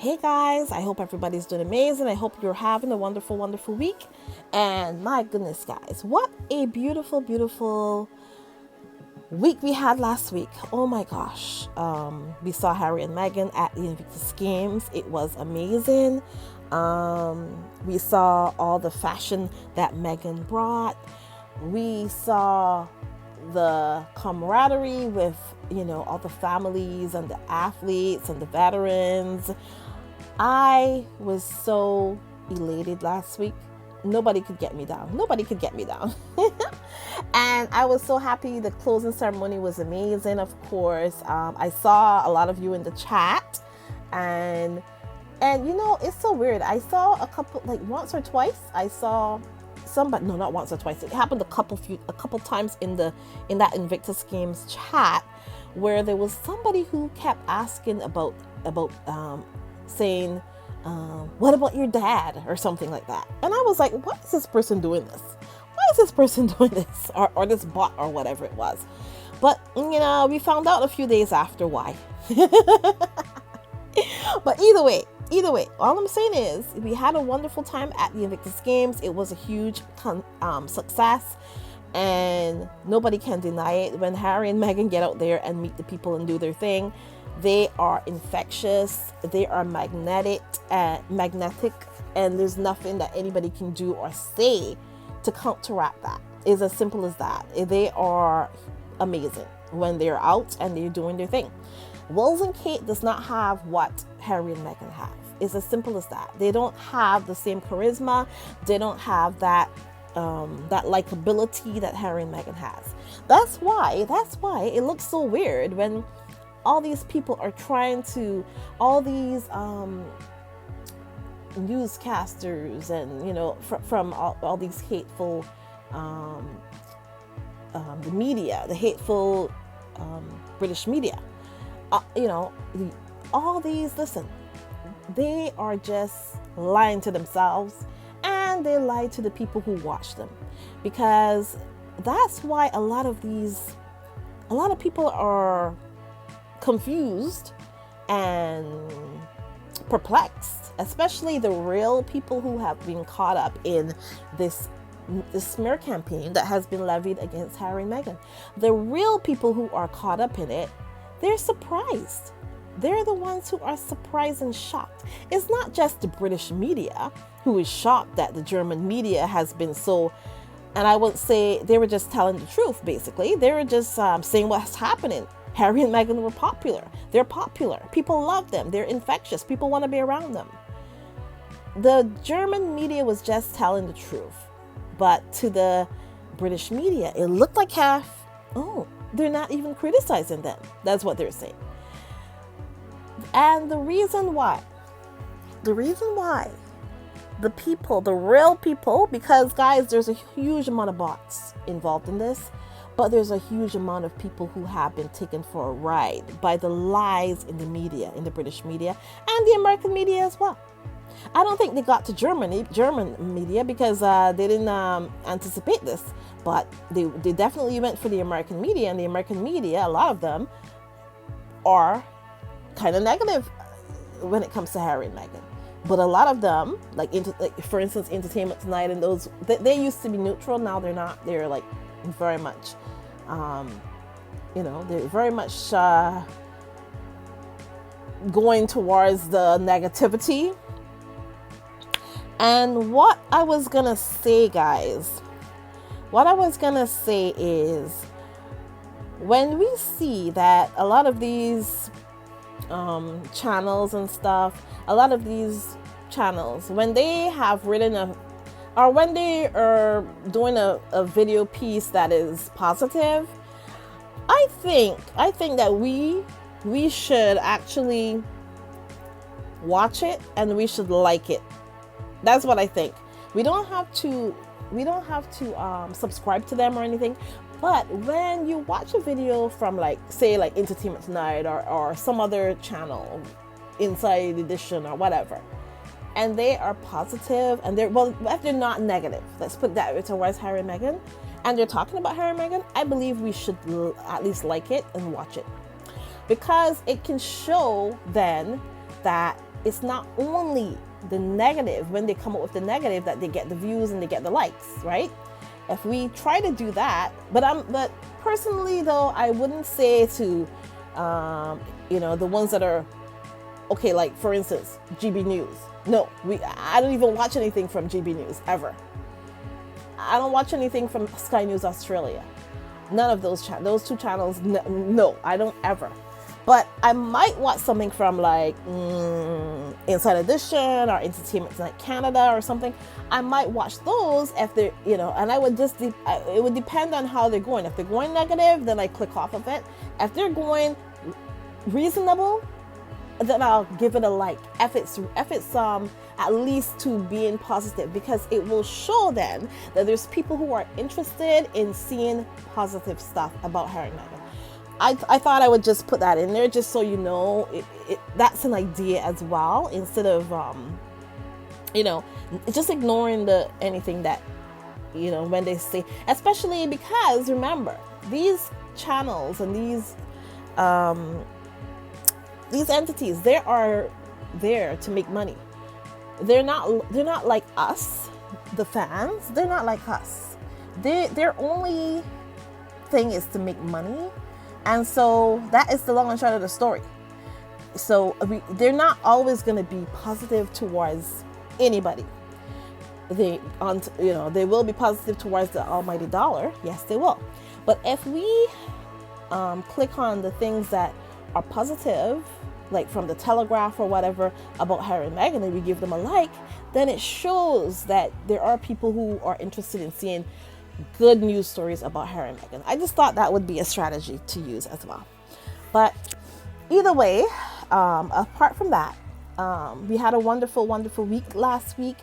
Hey guys, I hope everybody's doing amazing. I hope you're having a wonderful, wonderful week. And my goodness, guys, what a beautiful, beautiful week we had last week. Oh my gosh. We saw Harry and Meghan at the Invictus Games. It was amazing. We saw all the fashion that Meghan brought. We saw the camaraderie with, all the families and the athletes and the veterans. I was so elated last week. Nobody could get me down. Nobody could get me down. And I was so happy. The closing ceremony was amazing, of course. I saw a lot of you in the chat. And it's so weird. I saw a couple, like once or twice, I saw somebody, no, not once or twice. It happened a couple times in that Invictus Games chat where there was somebody who kept asking about saying, what about your dad or something like that. And I was like, why is this person doing this? Why is this person doing this? Or this bot or whatever it was. But, we found out a few days after why. But either way, all I'm saying is we had a wonderful time at the Invictus Games. It was a huge success. And nobody can deny it. When Harry and Meghan get out there and meet the people and do their thing, they are infectious, they are magnetic, and there's nothing that anybody can do or say to counteract that. It's as simple as that. They are amazing when they're out and they're doing their thing. Wills and Kate does not have what Harry and Meghan have. It's as simple as that. They don't have the same charisma. They don't have that likability that Harry and Meghan has. That's why it looks so weird when all these people are trying to, all these newscasters and from all these hateful the media, the hateful British media, all these, listen, they are just lying to themselves and they lie to the people who watch them, because that's why a lot of people are confused and perplexed, especially the real people who have been caught up in this smear campaign that has been levied against Harry and Meghan. The real people who are caught up in it, they're surprised. They're the ones who are surprised and shocked. It's not just the British media who is shocked that the German media has been so, and I would say they were just telling the truth, basically. They were just saying what's happening. Harry and Meghan were popular. They're popular. People love them. They're infectious. People want to be around them. The German media was just telling the truth. But to the British media, it looked like they're not even criticizing them. That's what they're saying. And the reason why, the real people, because guys, there's a huge amount of bots involved in this. But there's a huge amount of people who have been taken for a ride by the lies in the media, in the British media, and the American media as well. I don't think they got to German media because they didn't anticipate this. But they definitely went for the American media, and the American media, a lot of them, are kind of negative when it comes to Harry and Meghan. But a lot of them, like for instance, Entertainment Tonight and those, they used to be neutral. Now they're not. They're like very much, they're very much going towards the negativity. And what I was gonna say, guys, is when we see that a lot of these channels and stuff, when they have written or when they are doing a video piece that is positive, I think that we should actually watch it and we should like it. That's what I think. We don't have to subscribe to them or anything. But when you watch a video from say Entertainment Tonight or some other channel, Inside Edition or whatever, and they are positive and if they're not negative, let's put that towards Harry and Meghan, and they're talking about Harry and Meghan, I believe we should at least like it and watch it, because it can show then that it's not only the negative, when they come up with the negative, that they get the views and they get the likes, right? If we try to do that, but personally though, I wouldn't say to, the ones that are, okay, like for instance, GB News. No, I don't even watch anything from GB News ever. I don't watch anything from Sky News Australia. None of those two channels. No, I don't ever. But I might watch something from like Inside Edition or Entertainment Tonight Canada or something. I might watch those if they're, and I would it would depend on how they're going. If they're going negative, then I click off of it. If they're going reasonable, then I'll give it a like. If it's at least to being positive, because it will show then that there's people who are interested in seeing positive stuff about Harry and Meghan. I thought I would just put that in there just so you know that's an idea as well, instead of just ignoring anything that when they say, especially because remember, these channels and these entities, they are there to make money. They're not like us, the fans. They're not like us. Their only thing is to make money. And so that is the long and short of the story. So they're not always going to be positive towards anybody. They will be positive towards the almighty dollar. Yes, they will. But if we click on the things that are positive, like from the Telegraph or whatever, about Harry and Meghan, and we give them a like, then it shows that there are people who are interested in seeing good news stories about Harry and Meghan. I just thought that would be a strategy to use as well. But either way, apart from that, we had a wonderful, wonderful week last week.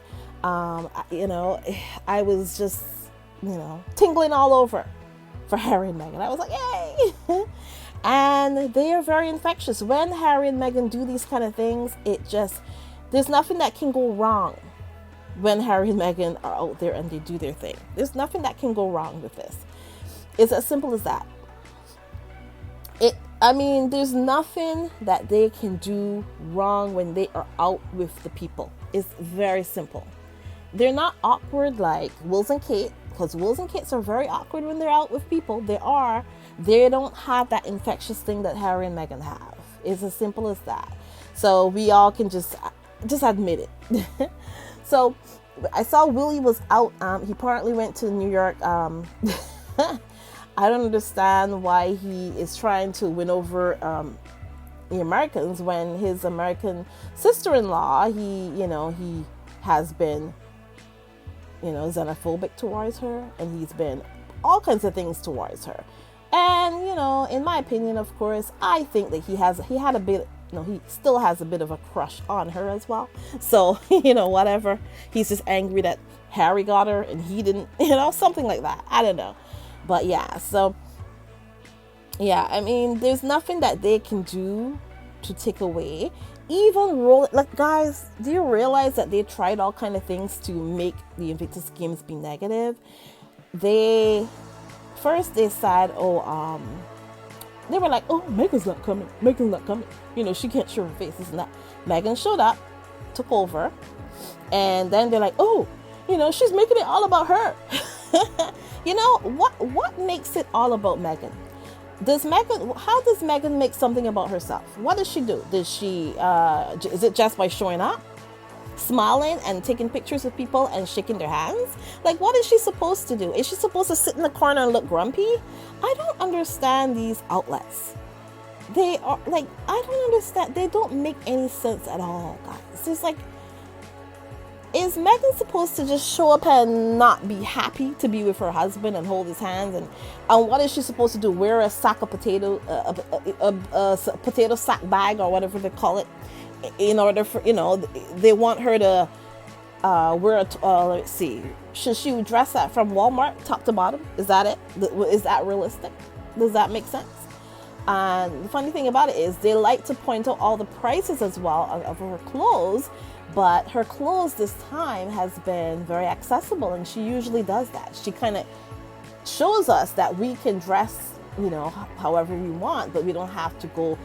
I was just, tingling all over for Harry and Meghan. I was like, yay! And they are very infectious. When Harry and Meghan do these kind of things, there's nothing that can go wrong. When Harry and Meghan are out there and they do their thing, there's nothing that can go wrong with this. It's as simple as that. There's nothing that they can do wrong when they are out with the people. It's very simple. They're not awkward like Wills and Kate, because Wills and Kate are very awkward when they're out with people. They don't have that infectious thing that Harry and Meghan have. It's as simple as that. So we all can just admit it. So I saw Willie was out. He apparently went to New York. I don't understand why he is trying to win over the Americans when his American sister-in-law, he has been, xenophobic towards her, and he's been all kinds of things towards her. And, in my opinion, of course, I think that he still has a bit of a crush on her as well. So, whatever. He's just angry that Harry got her and he didn't, something like that. I don't know. But yeah, so, yeah, there's nothing that they can do to take away. Even guys, do you realize that they tried all kind of things to make the Invictus Games be negative? First they said, they were like, oh, Meghan's not coming. She can't show her face, this and that. Meghan showed up, took over, and then they're like, oh, she's making it all about her. What makes it all about Meghan? How does Meghan make something about herself? What does she do? Is it just by showing up, smiling and taking pictures of people and shaking their hands? Like, what is she supposed to do? Is she supposed to sit in the corner and look grumpy? I don't understand these outlets. They are like, I don't understand. They don't make any sense at all, guys. It's like, is Meghan supposed to just show up and not be happy to be with her husband and hold his hands? And what is she supposed to do? Wear a sack of potato, a potato sack bag or whatever they call it, in order for, they want her to wear let's see, should she dress that from Walmart top to bottom? Is that it? Is that realistic? Does that make sense? And the funny thing about it is they like to point out all the prices as well of her clothes, but her clothes this time has been very accessible, and she usually does that. She kind of shows us that we can dress, however we want, but we don't have to go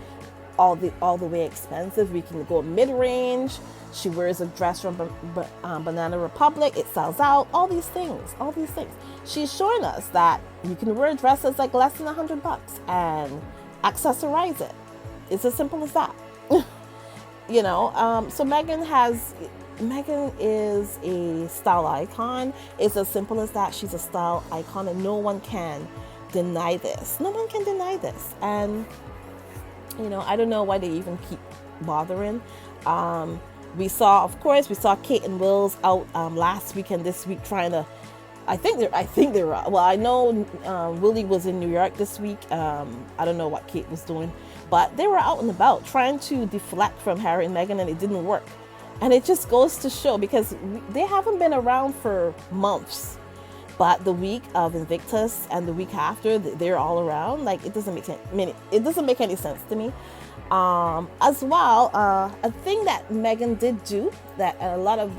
all the way expensive. We can go mid-range. She wears a dress from Banana Republic. It sells out. All these things. She's showing us that you can wear dresses like less than $100 and accessorize it. It's as simple as that. So Meghan is a style icon. It's as simple as that. She's a style icon, and no one can deny this. And I don't know why they even keep bothering. We saw Kate and Will's out last week and this week trying to. I think they're. Well, I know Willie was in New York this week. I don't know what Kate was doing, but they were out and about trying to deflect from Harry and Meghan, and it didn't work. And it just goes to show, because they haven't been around for months, but the week of Invictus and the week after, they're all around. Like, it doesn't make any sense to me. As well, a thing that Meghan did do that a lot of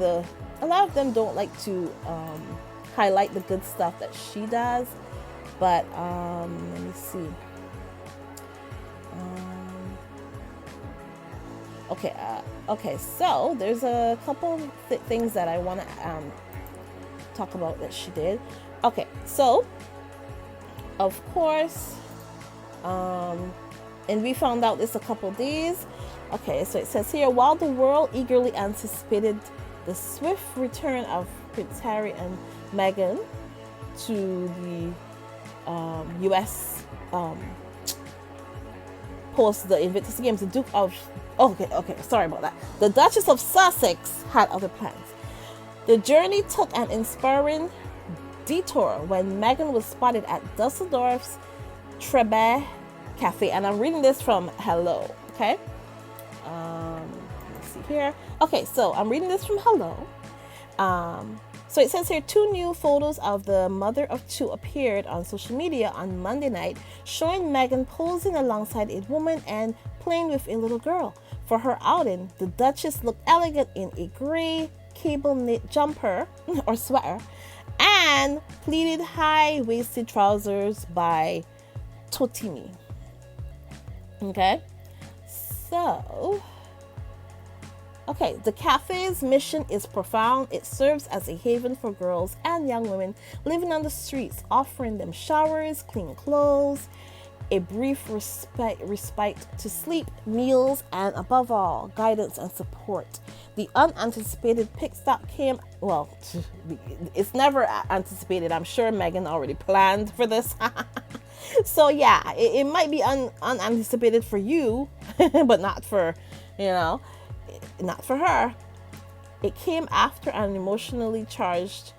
them don't like to highlight the good stuff that she does, but let me see. Okay, so there's a couple things that I want to talk about that she did. Okay, so of course, and we found out this a couple days. Okay, so it says here, while the world eagerly anticipated the swift return of Prince Harry and Meghan to the U.S. Post the Invictus Games, the Duke of sorry about that. The Duchess of Sussex had other plans. The journey took an inspiring detour when Meghan was spotted at Dusseldorf's Trebe Cafe, and I'm reading this from Hello. Okay, let's see here. Okay, so I'm reading this from Hello. So it says here, 2 new photos of the mother of 2 appeared on social media on Monday night, showing Meghan posing alongside a woman and playing with a little girl. For her outing, the Duchess looked elegant in a gray cable knit jumper or sweater and pleated high-waisted trousers by Totimi. Okay, so the cafe's mission is profound. It serves as a haven for girls and young women living on the streets, offering them showers, clean clothes, a brief respite to sleep, meals, and above all, guidance and support. The unanticipated pit stop came, well, it's never anticipated. I'm sure Meghan already planned for this. So yeah, it might be unanticipated for you, but not for, not for her. It came after an emotionally charged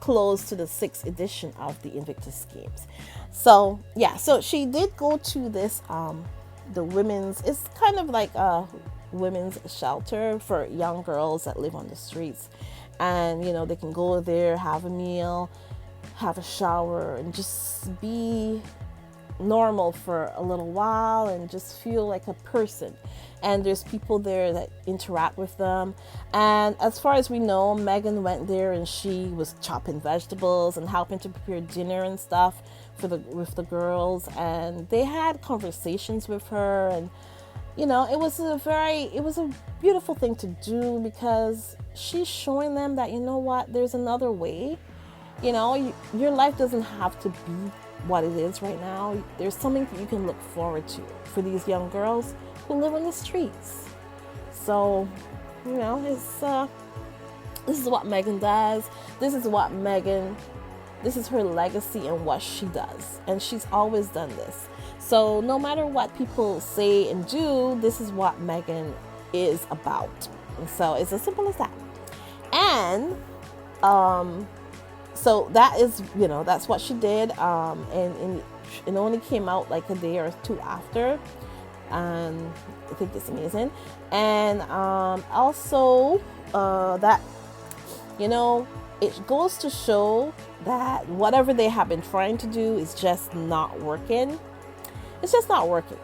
close to the 6th edition of the Invictus Games. So yeah, so she did go to this the women's, it's kind of like a women's shelter for young girls that live on the streets, and they can go there, have a meal, have a shower, and just be normal for a little while and just feel like a person. And there's people there that interact with them. And as far as we know, Meghan went there and she was chopping vegetables and helping to prepare dinner and stuff with the girls, and they had conversations with her, and it was a beautiful thing to do, because she's showing them that, there's another way. Your life doesn't have to be what it is right now. There's something that you can look forward to for these young girls who live on the streets. So, it's this is what Meghan does. This is her legacy and what she does, and she's always done this. So no matter what people say and do, this is what Meghan is about. And so it's as simple as that. And so that is, that's what she did. And it only came out like a day or 2 after. And I think it's amazing. And also that, it goes to show that whatever they have been trying to do is just not working. It's just not working.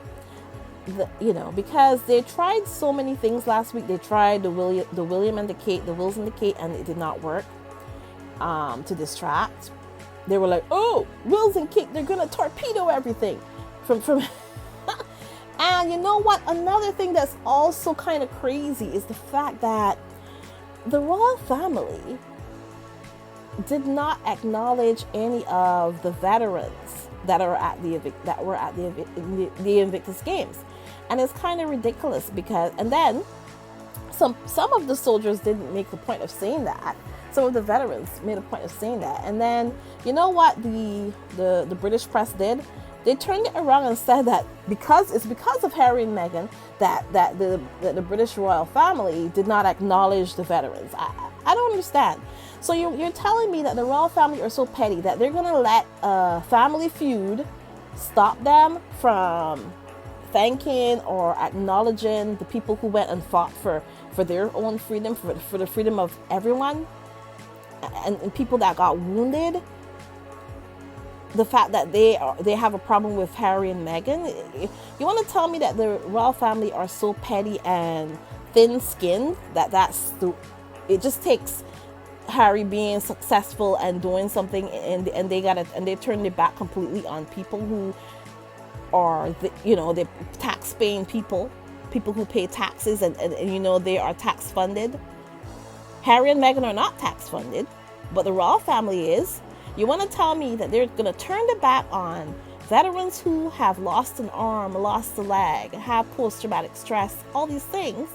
Because they tried so many things last week. They tried the William and the Kate, the Wills and the Kate, and it did not work. To distract, they were like, "Oh, Wills and Kate, they're gonna torpedo everything from." And you know what? Another thing that's also kind of crazy is the fact that the royal family did not acknowledge any of the veterans that were at the Invictus Games. And it's kind of ridiculous because, and then some of the soldiers didn't make a point of saying that. Some of the veterans made a point of saying that. And then, you know what the British press did? They turned it around and said that because of Harry and Meghan that the British royal family did not acknowledge the veterans. I don't understand. So you're telling me that the royal family are so petty that they're going to let a family feud stop them from thanking or acknowledging the people who went and fought for their own freedom, for the freedom of everyone, and people that got wounded? The fact that they have a problem with Harry and Meghan, you want to tell me that the royal family are so petty and thin-skinned that it just takes Harry being successful and doing something, and they turn their back completely on people who are the tax-paying people who pay taxes and they are tax funded. Harry and Meghan are not tax funded, but the royal family is. You want to tell me that they're going to turn their back on veterans who have lost an arm, lost a leg, have post-traumatic stress, all these things?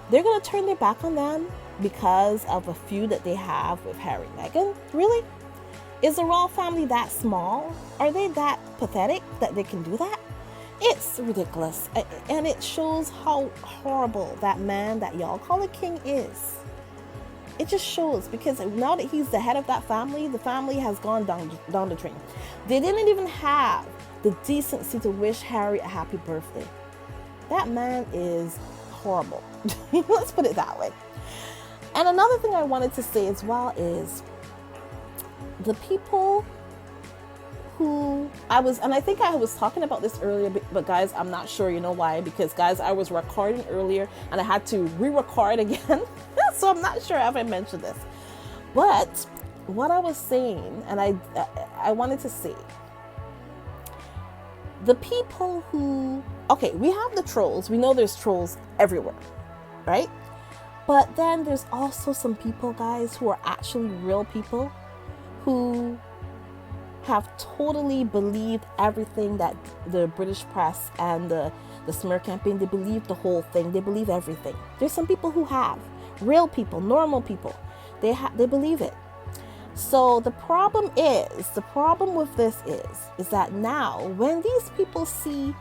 They're going to turn their back on them because of a feud that they have with Harry and Meghan? Really? Is the royal family that small? Are they that pathetic that they can do that? It's ridiculous. And it shows how horrible that man that y'all call a king is. It just shows, because now that he's the head of that family, the family has gone down the drain. They didn't even have the decency to wish Harry a happy birthday. That man is horrible. Let's put it that way. And another thing I wanted to say as well is the people who and I think I was talking about this earlier, but guys, I'm not sure, you know why? Because guys, I was recording earlier and I had to re-record again. So I'm not sure if I mentioned this. But what I was saying, and I wanted to say, the people who, okay, we have the trolls. We know there's trolls everywhere, right? But then there's also some people, guys, who are actually real people who have totally believed everything that the British press and the smear campaign, they believe the whole thing. They believe everything. There's some people who have, real people, normal people, they believe it. So the problem with this is that now when these people see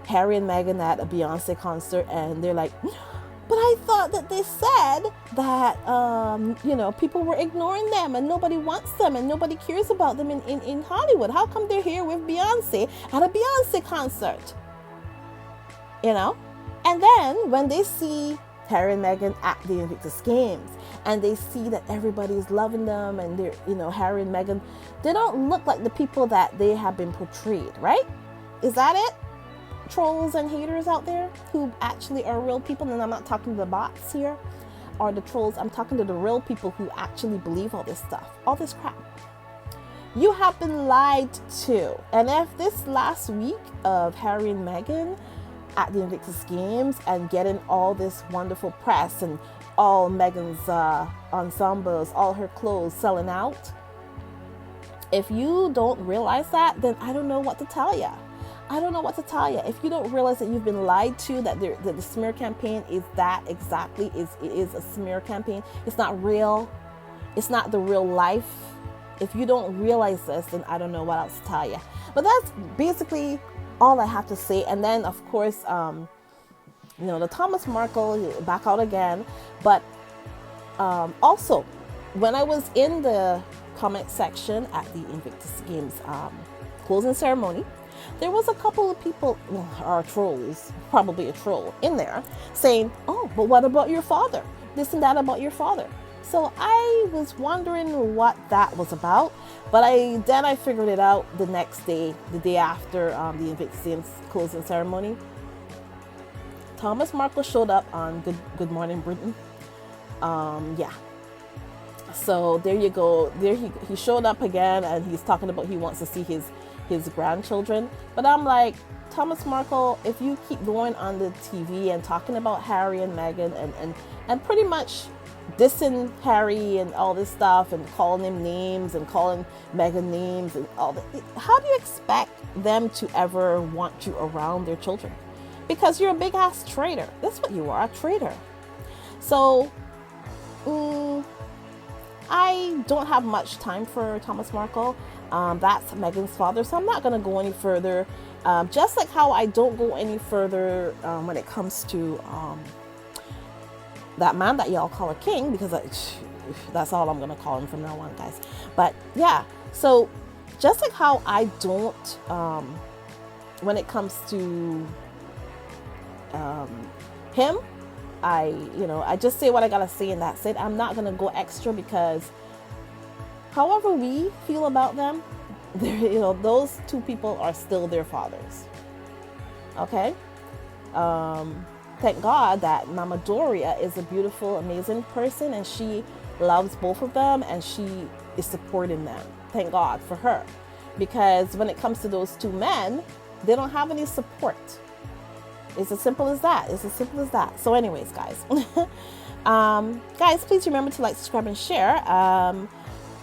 Harry and Meghan at a Beyonce concert and they're like, but I thought that they said that, people were ignoring them and nobody wants them and nobody cares about them in Hollywood. How come they're here with Beyonce at a Beyonce concert? And then when they see Harry and Meghan at the Invictus Games and they see that everybody's loving them and they're, Harry and Meghan, they don't look like the people that they have been portrayed, right? Is that it? Trolls and haters out there who actually are real people, and I'm not talking to the bots here or the trolls. I'm talking to the real people who actually believe all this stuff, all this crap. You have been lied to. And if this last week of Harry and Meghan at the Invictus Games and getting all this wonderful press and all Meghan's ensembles, all her clothes selling out, if you don't realize that, then I don't know what to tell you. I don't know what to tell you. If you don't realize that you've been lied to, that the smear campaign is that exactly, it is a smear campaign. It's not real. It's not the real life. If you don't realize this, then I don't know what else to tell you. But that's basically all I have to say. And then, of course, the Thomas Markle back out again. But also, when I was in the comment section at the Invictus Games closing ceremony, there was a couple of people, or trolls, probably a troll in there, saying, oh, but what about your father? This and that about your father. So I was wondering what that was about. But then I figured it out the next day, the day after the Invictus Games closing ceremony. Thomas Markle showed up on Good Morning Britain. So there you go. There he showed up again, and he's talking about he wants to see his grandchildren. But I'm like, Thomas Markle, if you keep going on the TV and talking about Harry and Meghan and pretty much dissing Harry and all this stuff and calling him names and calling Meghan names and all that, how do you expect them to ever want you around their children? Because you're a big ass traitor. That's what you are, a traitor. So I don't have much time for Thomas Markle. That's Meghan's father, so I'm not going to go any further. Just like how I don't go any further when it comes to that man that y'all call a king, because that's all I'm going to call him from now on, guys. But yeah, so just like how I don't, when it comes to him, I just say what I gotta say and that's it. I'm not gonna go extra, because however we feel about them, those two people are still their fathers. Okay? Thank God that Mama Doria is a beautiful, amazing person, and she loves both of them and she is supporting them. Thank God for her. Because when it comes to those two men, they don't have any support. It's as simple as that. It's as simple as that. So anyways, guys. Guys, please remember to like, subscribe, and share.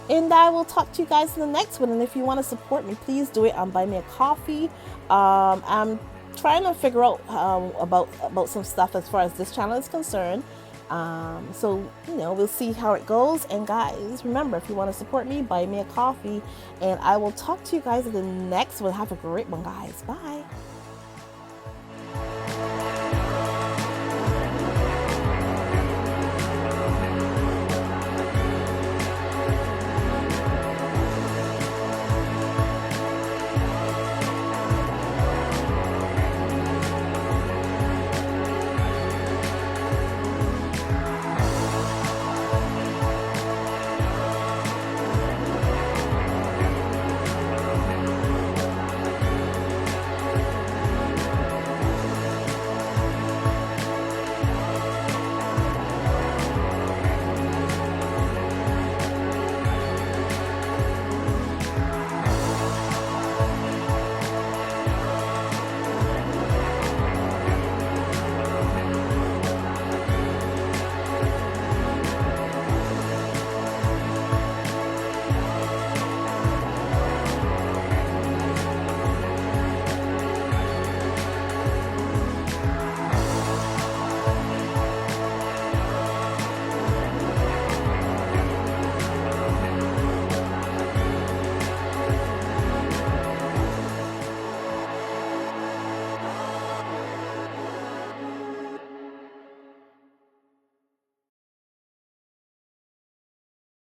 And I will talk to you guys in the next one. And if you want to support me, please do it on Buy Me a Coffee. I'm trying to figure out about some stuff as far as this channel is concerned. So, we'll see how it goes. And guys, remember, if you want to support me, buy me a coffee. And I will talk to you guys in the next one. Have a great one, guys. Bye.